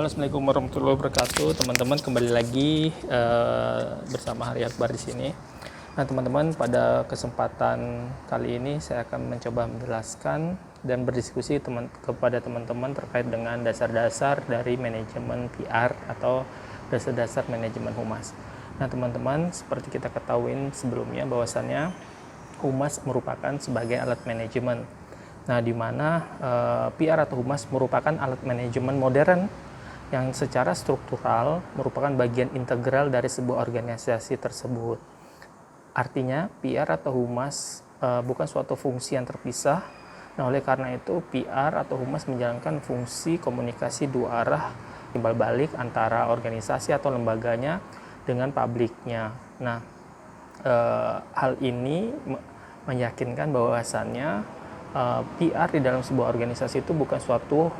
Halo, Assalamualaikum warahmatullahi wabarakatuh. Teman-teman, kembali lagi bersama Hari Akbar di sini. Nah, teman-teman, pada kesempatan kali ini saya akan mencoba menjelaskan dan berdiskusi kepada teman-teman terkait dengan dasar-dasar dari manajemen PR atau dasar-dasar manajemen humas. Nah, teman-teman, seperti kita ketahui sebelumnya bahwasannya humas merupakan sebagai alat manajemen. Nah, di mana PR atau humas merupakan alat manajemen modern yang secara struktural merupakan bagian integral dari sebuah organisasi tersebut. Artinya, PR atau humas bukan suatu fungsi yang terpisah. Nah, oleh karena itu, PR atau humas menjalankan fungsi komunikasi dua arah timbal balik antara organisasi atau lembaganya dengan publiknya. Nah, hal ini meyakinkan bahwasannya PR di dalam sebuah organisasi itu bukan suatu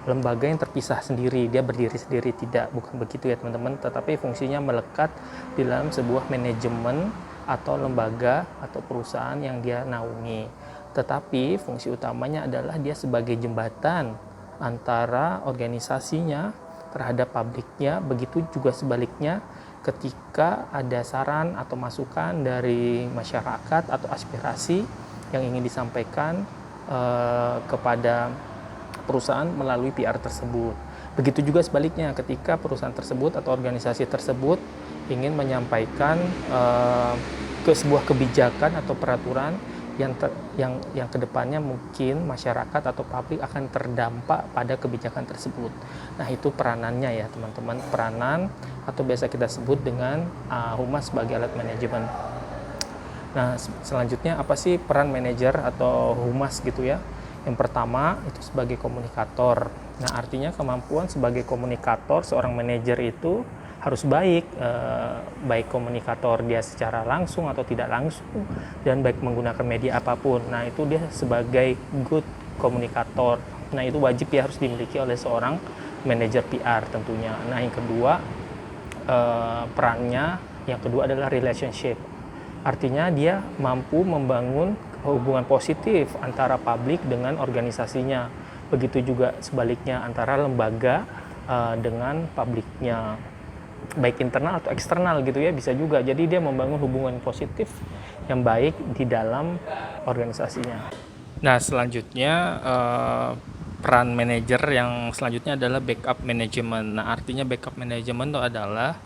lembaga yang terpisah sendiri, dia berdiri sendiri, tidak, bukan begitu ya teman-teman, tetapi fungsinya melekat di dalam sebuah manajemen atau lembaga atau perusahaan yang dia naungi. Tetapi fungsi utamanya adalah dia sebagai jembatan antara organisasinya terhadap publiknya, begitu juga sebaliknya ketika ada saran atau masukan dari masyarakat atau aspirasi yang ingin disampaikan kepada perusahaan melalui PR tersebut. Begitu juga sebaliknya ketika perusahaan tersebut atau organisasi tersebut ingin menyampaikan ke sebuah kebijakan atau peraturan yang kedepannya mungkin masyarakat atau publik akan terdampak pada kebijakan tersebut. Nah, itu peranannya ya teman-teman, peranan atau biasa kita sebut dengan humas sebagai alat manajemen. Nah, selanjutnya apa sih peran manajer atau humas gitu ya? Yang pertama itu sebagai komunikator. Nah, artinya kemampuan sebagai komunikator seorang manajer itu harus baik, baik komunikator dia secara langsung atau tidak langsung, dan baik menggunakan media apapun. Nah, itu dia sebagai good komunikator. Nah, itu wajib ya harus dimiliki oleh seorang manajer PR tentunya. Nah, yang kedua perannya yang kedua adalah relationship. Artinya dia mampu membangun hubungan positif antara publik dengan organisasinya. Begitu juga sebaliknya antara lembaga dengan publiknya. Baik internal atau eksternal gitu ya, bisa juga. Jadi dia membangun hubungan positif yang baik di dalam organisasinya. Nah, selanjutnya peran manajer yang selanjutnya adalah backup management. Nah, artinya backup management itu adalah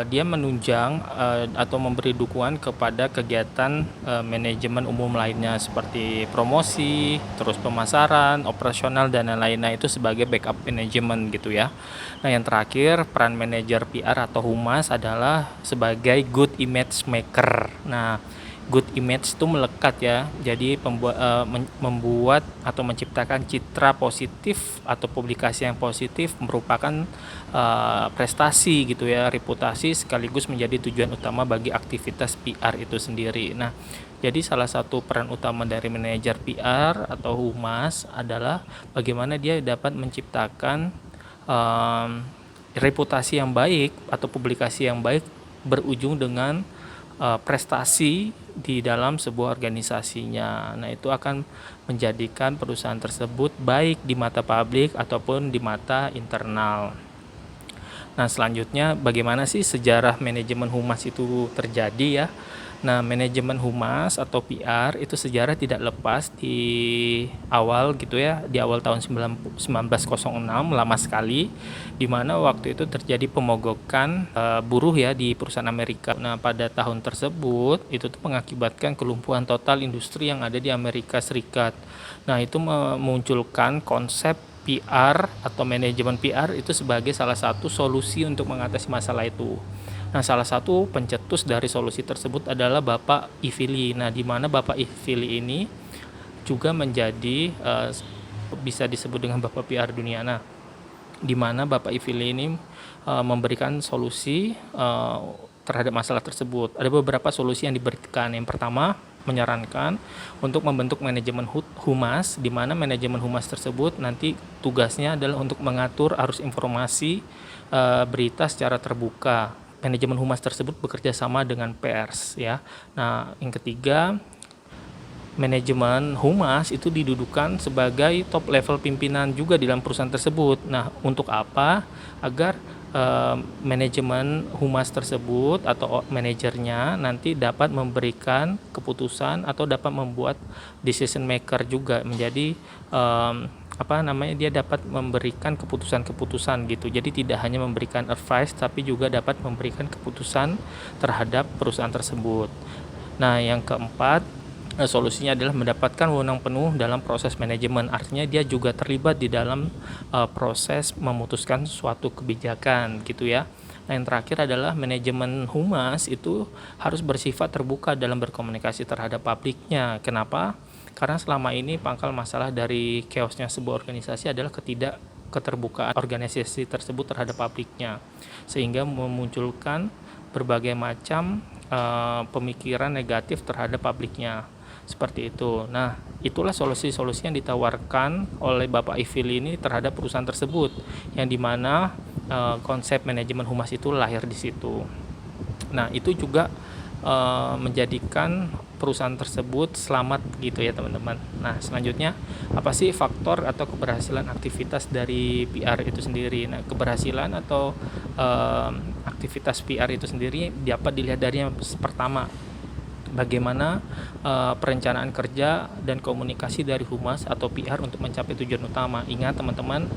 dia menunjang atau memberi dukungan kepada kegiatan manajemen umum lainnya seperti promosi, terus pemasaran, operasional dan lain-lain. Nah, itu sebagai backup management gitu ya. Nah, yang terakhir peran manajer PR atau humas adalah sebagai good image maker. Nah, good image itu melekat ya, jadi membuat atau menciptakan citra positif atau publikasi yang positif merupakan prestasi gitu ya, reputasi sekaligus menjadi tujuan utama bagi aktivitas PR itu sendiri. Nah, jadi salah satu peran utama dari manajer PR atau humas adalah bagaimana dia dapat menciptakan reputasi yang baik atau publikasi yang baik berujung dengan prestasi di dalam sebuah organisasinya. Nah, itu akan menjadikan perusahaan tersebut baik di mata publik ataupun di mata internal. Nah, selanjutnya bagaimana sih sejarah manajemen humas itu terjadi ya? Nah, manajemen humas atau PR itu sejarah tidak lepas di awal gitu ya, di awal tahun 1906, lama sekali, di mana waktu itu terjadi pemogokan buruh ya di perusahaan Amerika. Nah, pada tahun tersebut itu tuh mengakibatkan kelumpuhan total industri yang ada di Amerika Serikat. Nah, itu memunculkan konsep PR atau manajemen PR itu sebagai salah satu solusi untuk mengatasi masalah itu. Nah, salah satu pencetus dari solusi tersebut adalah Bapak Ivili. Nah, di mana Bapak Ivili ini juga menjadi bisa disebut dengan Bapak PR dunia. Nah, di mana Bapak Ivili ini memberikan solusi terhadap masalah tersebut. Ada beberapa solusi yang diberikan. Yang pertama, menyarankan untuk membentuk manajemen humas, di mana manajemen humas tersebut nanti tugasnya adalah untuk mengatur arus informasi berita secara terbuka. Manajemen humas tersebut bekerja sama dengan pers ya. Nah, yang ketiga, manajemen humas itu didudukan sebagai top level pimpinan juga di dalam perusahaan tersebut. Nah, untuk apa? Agar manajemen humas tersebut atau manajernya nanti dapat memberikan keputusan atau dapat membuat decision maker juga, menjadi dia dapat memberikan keputusan-keputusan gitu. Jadi tidak hanya memberikan advice tapi juga dapat memberikan keputusan terhadap perusahaan tersebut. Nah, yang keempat, solusinya adalah mendapatkan wewenang penuh dalam proses manajemen. Artinya dia juga terlibat di dalam proses memutuskan suatu kebijakan gitu ya. Nah, yang terakhir adalah manajemen humas itu harus bersifat terbuka dalam berkomunikasi terhadap publiknya. Kenapa? Karena selama ini pangkal masalah dari chaosnya sebuah organisasi adalah keterbukaan organisasi tersebut terhadap publiknya, sehingga memunculkan berbagai macam pemikiran negatif terhadap publiknya. Seperti itu. Nah, itulah solusi-solusi yang ditawarkan oleh Bapak Ifil ini terhadap perusahaan tersebut, yang dimana konsep manajemen humas itu lahir di situ. Nah, itu juga menjadikan perusahaan tersebut selamat gitu ya teman-teman. Nah, selanjutnya apa sih faktor atau keberhasilan aktivitas dari PR itu sendiri? Nah, keberhasilan atau aktivitas PR itu sendiri dapat dilihat dari yang pertama, bagaimana perencanaan kerja dan komunikasi dari humas atau PR untuk mencapai tujuan utama. Ingat teman-teman,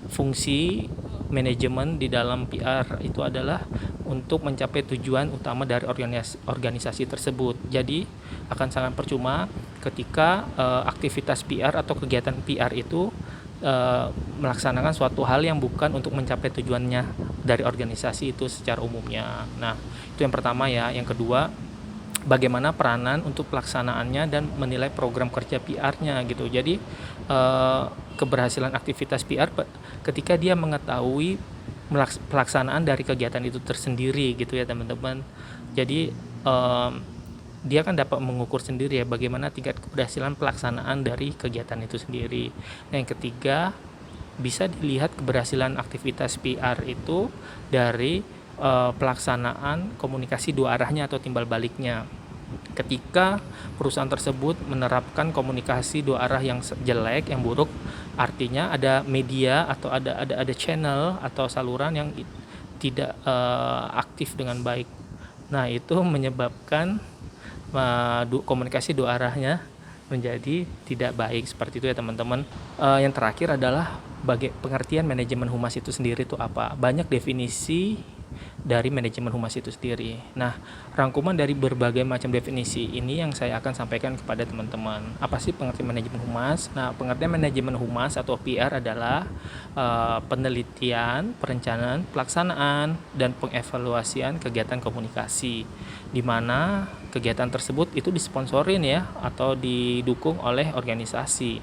fungsi manajemen di dalam PR itu adalah untuk mencapai tujuan utama dari organisasi tersebut. Jadi akan sangat percuma ketika aktivitas PR atau kegiatan PR itu melaksanakan suatu hal yang bukan untuk mencapai tujuannya dari organisasi itu secara umumnya. Nah, itu yang pertama ya. Yang kedua, bagaimana peranan untuk pelaksanaannya dan menilai program kerja PR-nya gitu. Jadi keberhasilan aktivitas PR ketika dia mengetahui pelaksanaan dari kegiatan itu tersendiri gitu ya teman-teman. Jadi dia kan dapat mengukur sendiri ya bagaimana tingkat keberhasilan pelaksanaan dari kegiatan itu sendiri. Nah, yang ketiga, bisa dilihat keberhasilan aktivitas PR itu dari pelaksanaan komunikasi dua arahnya atau timbal baliknya. Ketika perusahaan tersebut menerapkan komunikasi dua arah yang jelek, yang buruk, artinya ada media atau ada channel atau saluran yang tidak aktif dengan baik. Nah, itu menyebabkan komunikasi dua arahnya menjadi tidak baik. Seperti itu ya teman-teman. Yang terakhir adalah pengertian manajemen humas itu sendiri itu apa. Banyak definisi dari manajemen humas itu sendiri. Nah, rangkuman dari berbagai macam definisi ini yang saya akan sampaikan kepada teman-teman. Apa sih pengertian manajemen humas? Nah, pengertian manajemen humas atau PR adalah penelitian, perencanaan, pelaksanaan, dan pengevaluasian kegiatan komunikasi, di mana kegiatan tersebut itu disponsorin ya atau didukung oleh organisasi.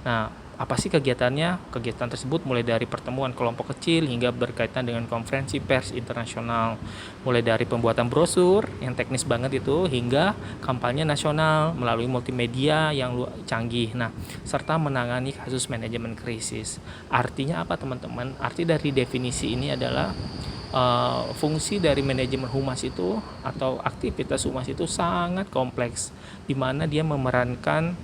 Nah, apa sih kegiatannya? Kegiatan tersebut mulai dari pertemuan kelompok kecil hingga berkaitan dengan konferensi pers internasional. Mulai dari pembuatan brosur yang teknis banget itu hingga kampanye nasional melalui multimedia yang canggih. Nah, serta menangani kasus manajemen krisis. Artinya apa teman-teman? Arti dari definisi ini adalah fungsi dari manajemen humas itu atau aktivitas humas itu sangat kompleks, di mana dia memerankan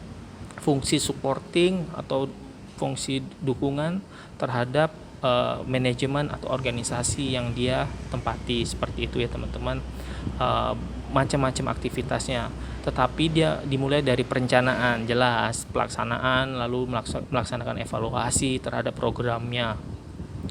fungsi supporting atau fungsi dukungan terhadap manajemen atau organisasi yang dia tempati. Seperti itu ya teman-teman. Macam-macam aktivitasnya, tetapi dia dimulai dari perencanaan jelas, pelaksanaan, lalu melaksanakan evaluasi terhadap programnya.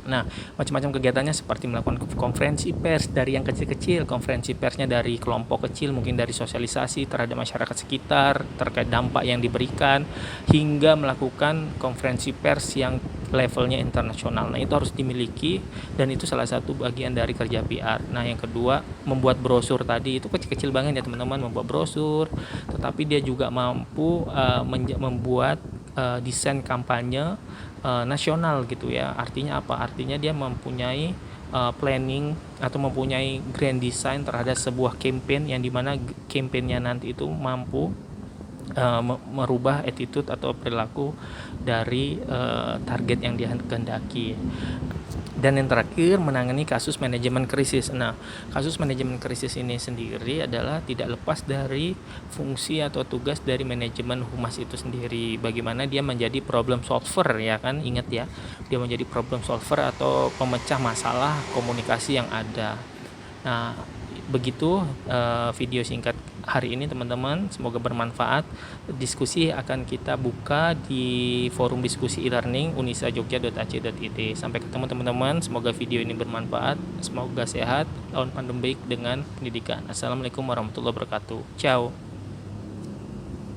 Nah, macam-macam kegiatannya seperti melakukan konferensi pers dari yang kecil-kecil, konferensi persnya dari kelompok kecil, mungkin dari sosialisasi terhadap masyarakat sekitar terkait dampak yang diberikan, hingga melakukan konferensi pers yang levelnya internasional. Nah, itu harus dimiliki dan itu salah satu bagian dari kerja PR. Nah, yang kedua, membuat brosur tadi itu kecil-kecil banget ya teman-teman, membuat brosur, tetapi dia juga mampu membuat desain kampanye nasional gitu ya. Artinya apa? Artinya dia mempunyai planning atau mempunyai grand design terhadap sebuah campaign, yang dimana campaignnya nanti itu mampu merubah attitude atau perilaku dari target yang dikehendaki. Dan yang terakhir, menangani kasus manajemen krisis. Nah, kasus manajemen krisis ini sendiri adalah tidak lepas dari fungsi atau tugas dari manajemen humas itu sendiri. Bagaimana dia menjadi problem solver, ya kan? Ingat ya, dia menjadi problem solver atau pemecah masalah komunikasi yang ada. Nah, begitu video singkat hari ini teman-teman, semoga bermanfaat. Diskusi akan kita buka di forum diskusi e-learning unisajogja.ac.id. Sampai ketemu teman-teman, semoga video ini bermanfaat, semoga sehat lawan pandemik dengan pendidikan. Assalamualaikum warahmatullahi wabarakatuh. Ciao.